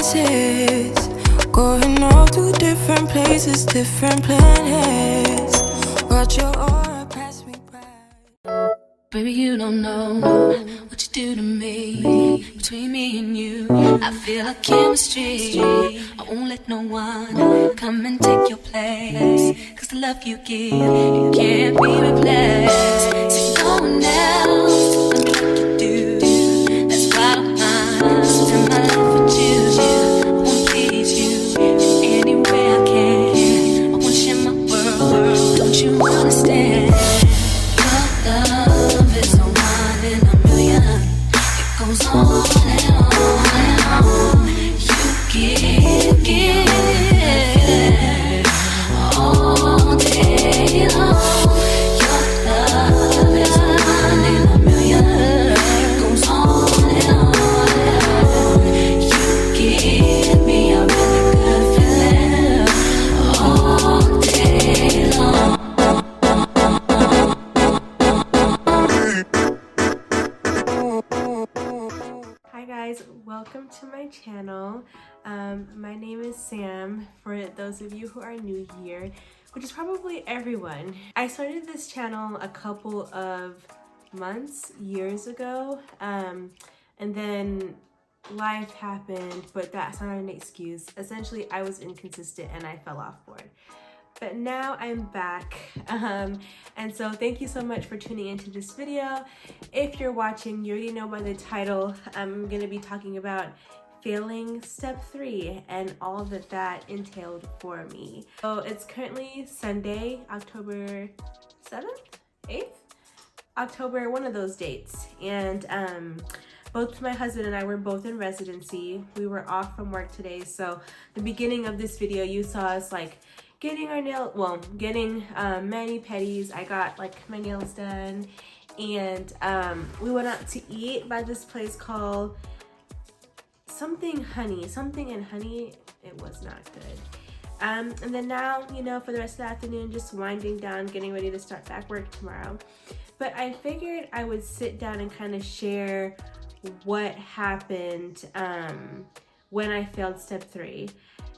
chances, going off to different places, different planets. Watch your aura pass me by. Baby, you don't know what you do to me. Between me and you, I feel like chemistry. I won't let no one come and take your place, 'cause the love you give, it can't be replaced. So no one else will do like you do. That's why I spend my life with you. I won't please you in any way I can. I wanna share my world, don't you understand? Your love is a one in a million. It goes on and on and on. You give all day long. Your love is a one in a million. It goes on and on and on. You give me a really good feeling all day long. Hi guys, welcome to my channel. My name is Sam, for those of you who are new here, which is probably everyone. I started this channel a couple of months, years ago, and then life happened, but that's not an excuse. Essentially, I was inconsistent and I fell off board. But now I'm back, and so thank you so much for tuning into this video. If you're watching, you already know by the title, I'm going to be talking about failing step 3 and all that entailed for me. So it's currently Sunday, October 7th, 8th? October, one of those dates, and both my husband and I were both in residency. We were off from work today, so the beginning of this video you saw us like getting our getting mani-pedis. I got like my nails done, and we went out to eat by this place called something in honey. It was not good. And then now, you know, for the rest of the afternoon, just winding down, getting ready to start back work tomorrow. But I figured I would sit down and kind of share what happened when I failed step 3.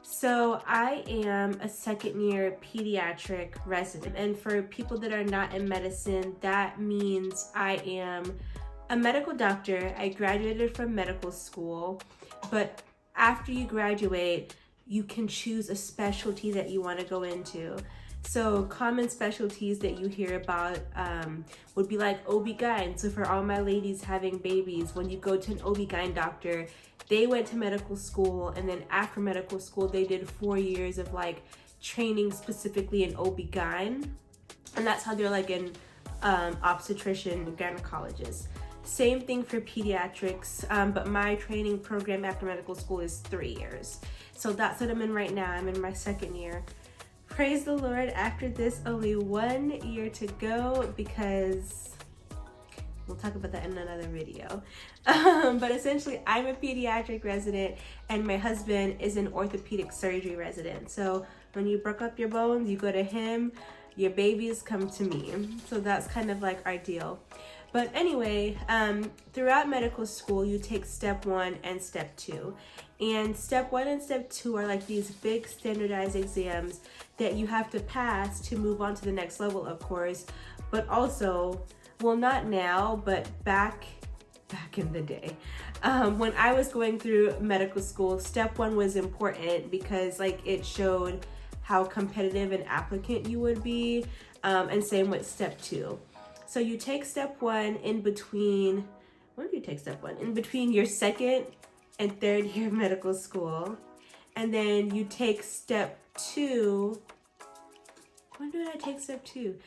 So I am a second-year pediatric resident, and for people that are not in medicine, that means I am a medical doctor. I graduated from medical school, but after you graduate, you can choose a specialty that you want to go into. So common specialties that you hear about would be like OB-GYN. So for all my ladies having babies, when you go to an OB-GYN doctor, they went to medical school, and then after medical school, they did 4 years of like training specifically in OB-GYN. And that's how they're like an obstetrician and gynecologist. Same thing for pediatrics, but my training program after medical school is 3 years. So that's what I'm in right now. I'm in my second year. Praise the Lord, after this, only 1 year to go, because we'll talk about that in another video. But essentially, I'm a pediatric resident, and my husband is an orthopedic surgery resident. So when you broke up your bones, you go to him, your babies come to me. So that's kind of like our deal. But anyway, throughout medical school, you take step 1 and step 2. And step 1 and step 2 are like these big standardized exams that you have to pass to move on to the next level, of course. But also, well, not now, but back in the day, when I was going through medical school, step 1 was important because like it showed how competitive an applicant you would be, and same with step 2. So you take step 1 in between, when do you take step 1? In between your second and third year of medical school. And then you take step 2, when did I take step 2?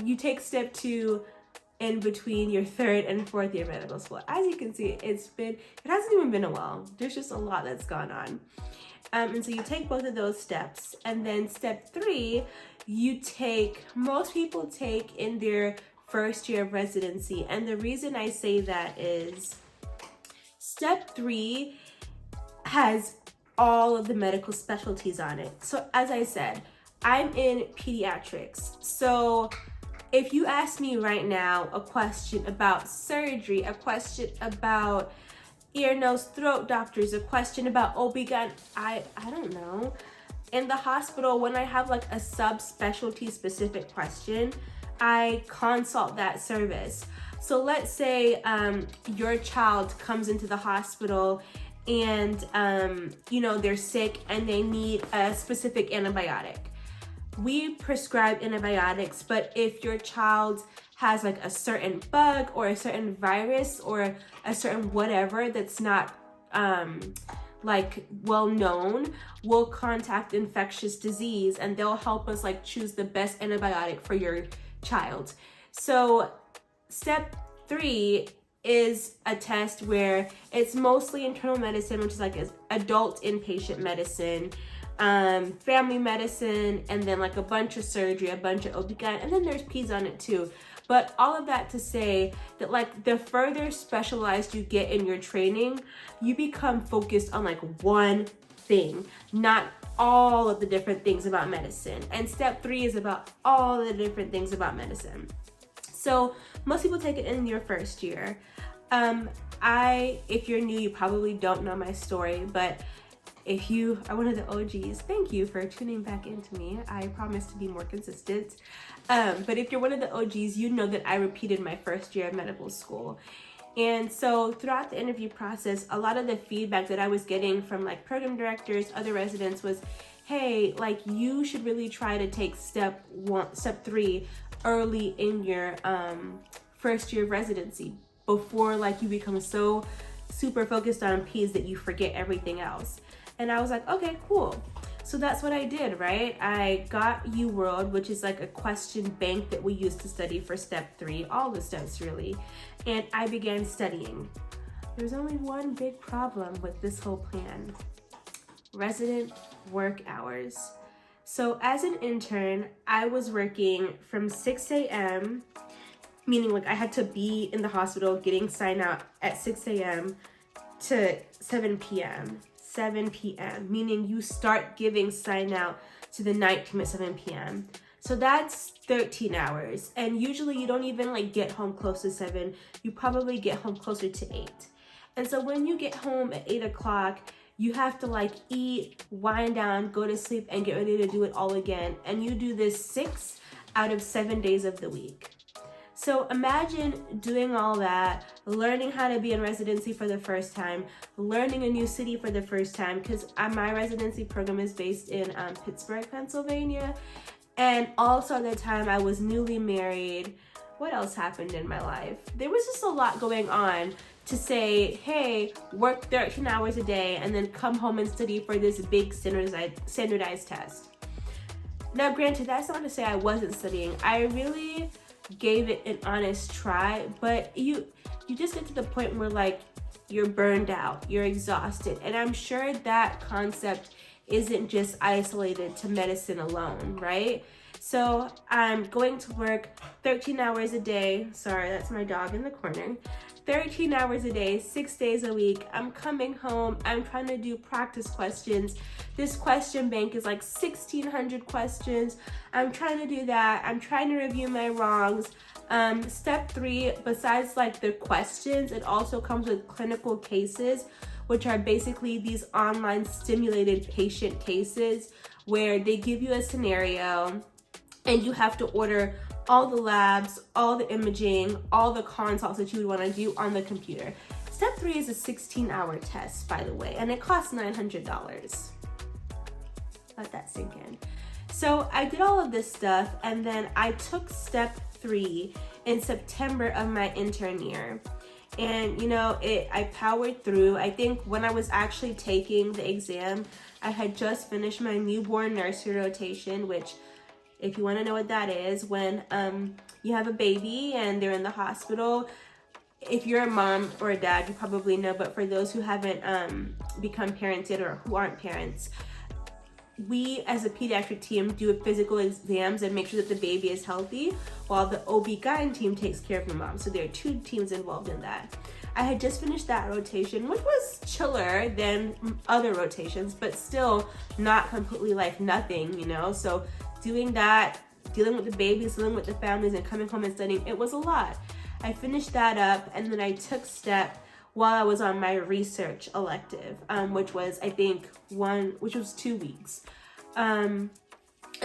You take step 2 in between your third and fourth year of medical school. As you can see, it hasn't even been a while. There's just a lot that's gone on. And so you take both of those steps. And then step 3, most people take in their first year of residency. And the reason I say that is step 3 has all of the medical specialties on it. So as I said, I'm in pediatrics. So if you ask me right now a question about surgery, a question about ear, nose, throat doctors, a question about OB-GYN, I don't know. In the hospital, when I have like a subspecialty specific question, I consult that service. So let's say your child comes into the hospital and they're sick and they need a specific antibiotic. We prescribe antibiotics, but if your child has like a certain bug or a certain virus or a certain whatever that's not like well known, we'll contact infectious disease and they'll help us like choose the best antibiotic for your child. So step 3 is a test where it's mostly internal medicine, which is like adult inpatient medicine, family medicine, and then like a bunch of surgery, a bunch of OB-GYN, and then there's P's on it too. But all of that to say that like the further specialized you get in your training, you become focused on like one thing, not all of the different things about medicine. And step 3 is about all the different things about medicine. So most people take it in your first year. If you're new, you probably don't know my story, but if you are one of the OGs, thank you for tuning back into me. I promise to be more consistent. But if you're one of the OGs, you know that I repeated my first year of medical school. And so throughout the interview process, a lot of the feedback that I was getting from like program directors, other residents was, hey, like you should really try to take step 3 early in your first year of residency before like you become so super focused on P's that you forget everything else. And I was like, okay, cool. So that's what I did, right? I got UWorld, which is like a question bank that we use to study for step 3, all the steps really. And I began studying. There's only one big problem with this whole plan: resident work hours. So as an intern, I was working from 6 a.m., meaning like I had to be in the hospital getting signed out at 6 a.m. to 7 p.m. 7 p.m., meaning you start giving sign out to the night team at 7 p.m. So that's 13 hours. And usually you don't even like get home close to 7. You probably get home closer to 8. And so when you get home at 8 o'clock, you have to like eat, wind down, go to sleep, and get ready to do it all again. And you do this 6 out of 7 days of the week. So imagine doing all that, learning how to be in residency for the first time, learning a new city for the first time, because my residency program is based in Pittsburgh, Pennsylvania. And also at the time I was newly married. What else happened in my life? There was just a lot going on to say, hey, work 13 hours a day and then come home and study for this big standardized test. Now, granted, that's not to say I wasn't studying. I really gave it an honest try, but you just get to the point where like you're burned out, you're exhausted. And I'm sure that concept isn't just isolated to medicine alone, right? So I'm going to work 13 hours a day. Sorry, that's my dog in the corner. 13 hours a day, 6 days a week. I'm coming home. I'm trying to do practice questions. This question bank is like 1,600 questions. I'm trying to do that. I'm trying to review my wrongs. Step 3, besides like the questions, it also comes with clinical cases, which are basically these online stimulated patient cases where they give you a scenario and you have to order all the labs, all the imaging, all the consults that you would want to do on the computer. Step 3 is a 16-hour test, by the way, and it costs $900. Let that sink in. So I did all of this stuff, and then I took step 3 in September of my intern year. And I powered through. I think when I was actually taking the exam, I had just finished my newborn nursery rotation, which, if you want to know what that is, when you have a baby and they're in the hospital. If you're a mom or a dad, you probably know, but for those who haven't become parents yet or who aren't parents, we as a pediatric team do physical exams and make sure that the baby is healthy, while the OB-GYN team takes care of the mom. So there are 2 teams involved in that. I had just finished that rotation, which was chiller than other rotations, but still not completely like nothing, So doing that, dealing with the babies, dealing with the families, and coming home and studying, it was a lot. I finished that up, and then I took step while I was on my research elective, which was, I think, 2 weeks. And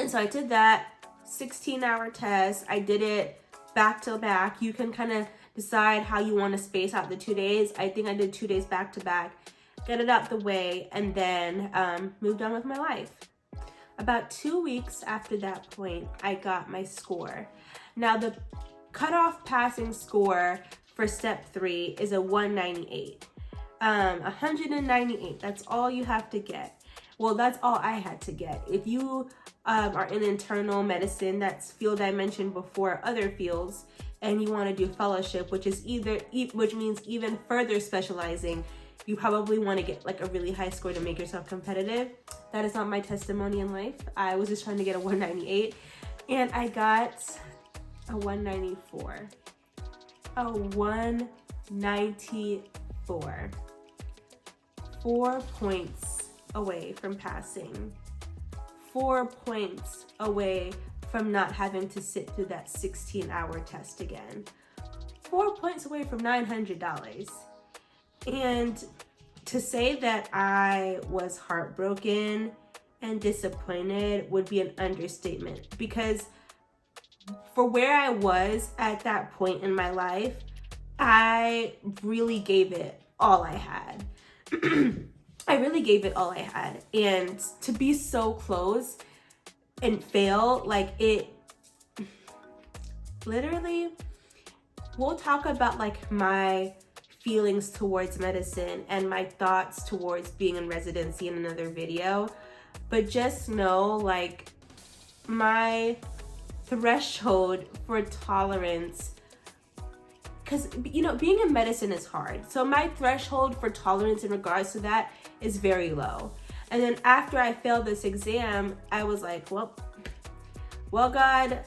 so I did that 16-hour test. I did it back to back. You can kind of decide how you want to space out the 2 days. I think I did 2 days back to back, get it out the way, and then moved on with my life. About 2 weeks after that point, I got my score. Now, the cutoff passing score for step 3 is a 198. 198, that's all you have to get. Well, that's all I had to get. If you are in internal medicine, that's field I mentioned before, other fields, and you want to do fellowship, which means even further specializing, you probably want to get like a really high score to make yourself competitive. That is not my testimony in life. I was just trying to get a 198, and I got a 194. A 194. 4 points away from passing. 4 points away from not having to sit through that 16-hour test again. 4 points away from $900. And to say that I was heartbroken and disappointed would be an understatement, because for where I was at that point in my life, I really gave it all I had. I really gave it all I had. And to be so close and fail, like, it literally, we'll talk about like my feelings towards medicine and my thoughts towards being in residency in another video. But just know, like, my threshold for tolerance, because, you know, being in medicine is hard. So my threshold for tolerance in regards to that is very low. And then after I failed this exam, I was like, well, God,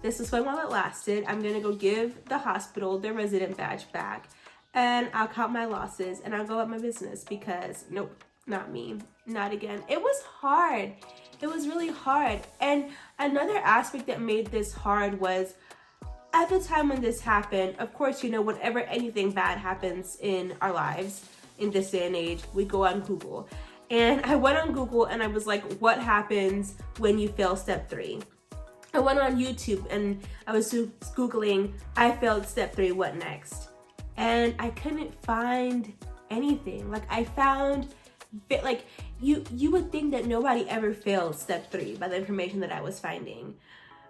this is fun while it lasted. I'm gonna go give the hospital their resident badge back, and I'll count my losses and I'll go about my business, because nope, not me, not again. It was hard. It was really hard. And another aspect that made this hard was, at the time when this happened, of course, you know, whenever anything bad happens in our lives in this day and age, we go on Google. And I went on Google and I was like, what happens when you fail step 3? I went on YouTube and I was Googling, I failed step 3, what next? And I couldn't find anything. Like, I found, like, you would think that nobody ever failed step 3 by the information that I was finding.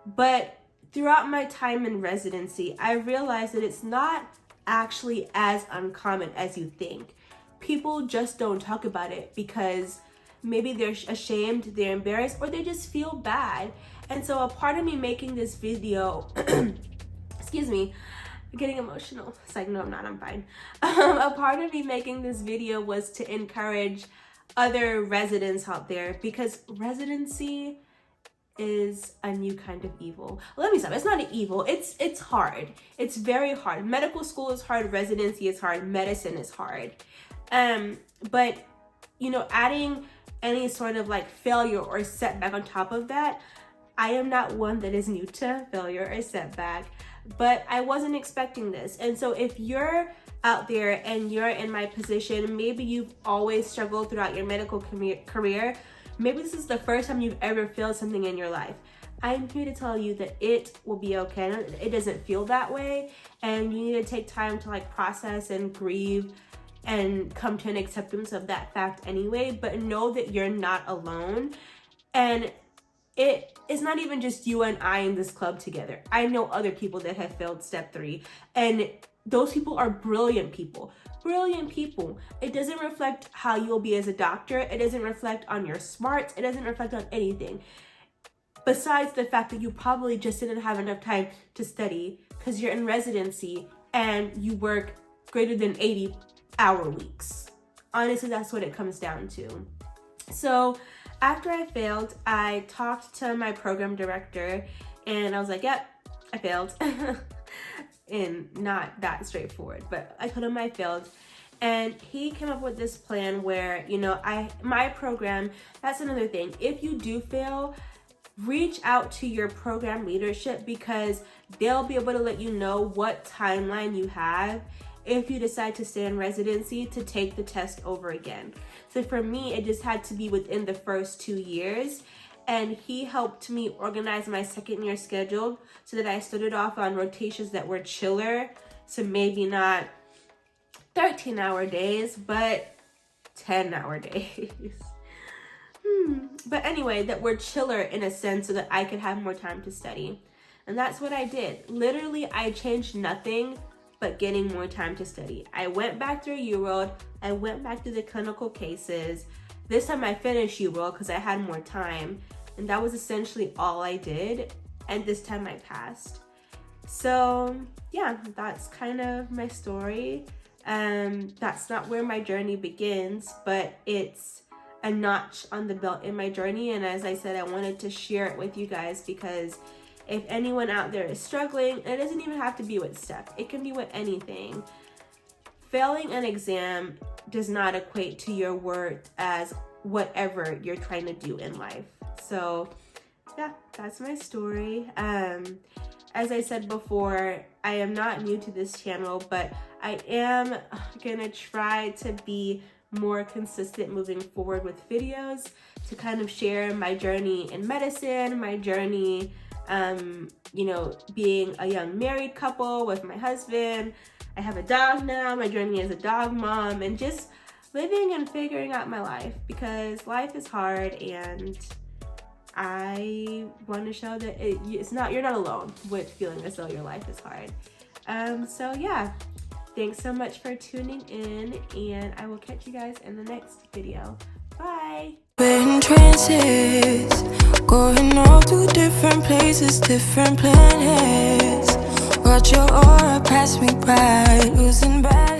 But throughout my time in residency, I realized that it's not actually as uncommon as you think. People just don't talk about it because maybe they're ashamed, they're embarrassed, or they just feel bad. And so a part of me making this video, excuse me, I'm getting emotional. It's like, no, I'm not, I'm fine. A part of me making this video was to encourage other residents out there, because residency is a new kind of evil. Let me stop. It's not an evil. It's hard. It's very hard. Medical school is hard. Residency is hard. Medicine is hard. But, you know, adding any sort of like failure or setback on top of that, I am not one that is new to failure or setback, but I wasn't expecting this. And so if you're out there and you're in my position, maybe you've always struggled throughout your medical career, maybe this is the first time you've ever failed something in your life, I'm here to tell you that it will be okay. It doesn't feel that way, and you need to take time to like process and grieve and come to an acceptance of that fact anyway. But know that you're not alone, and it is not even just you and I in this club together. I know other people that have failed step 3, and those people are brilliant people. Brilliant people. It doesn't reflect how you'll be as a doctor. It doesn't reflect on your smarts. It doesn't reflect on anything. Besides the fact that you probably just didn't have enough time to study because you're in residency and you work greater than 80-hour weeks. Honestly, that's what it comes down to. So after I failed, I talked to my program director and I was like, yep, I failed. And not that straightforward, but I told him I failed. And he came up with this plan where, you know, my program, that's another thing. If you do fail, reach out to your program leadership, because they'll be able to let you know what timeline you have if you decide to stay in residency, to take the test over again. So for me, it just had to be within the first 2 years. And he helped me organize my second year schedule so that I started off on rotations that were chiller. So maybe not 13-hour days, but 10-hour days. But anyway, that were chiller in a sense so that I could have more time to study. And that's what I did. Literally, I changed nothing but getting more time to study. I went back through UWorld. I went back to the clinical cases. This time I finished UWorld because I had more time. And that was essentially all I did. And this time I passed. So yeah, that's kind of my story. That's not where my journey begins, but it's a notch on the belt in my journey. And as I said, I wanted to share it with you guys because if anyone out there is struggling, it doesn't even have to be with STEP. It can be with anything. Failing an exam does not equate to your worth as whatever you're trying to do in life. So yeah, that's my story. As I said before, I am not new to this channel, but I am gonna try to be more consistent moving forward with videos to kind of share my journey in medicine, my journey, you know, being a young married couple with my husband. I have a dog now, my journey as a dog mom, and just living and figuring out my life because life is hard, and I want to show that you're not alone with feeling as though your life is hard. So yeah, thanks so much for tuning in, and I will catch you guys in the next video. Bye. We're in trances, going all to different places, different planets. Watch your aura pass me by, losing balance.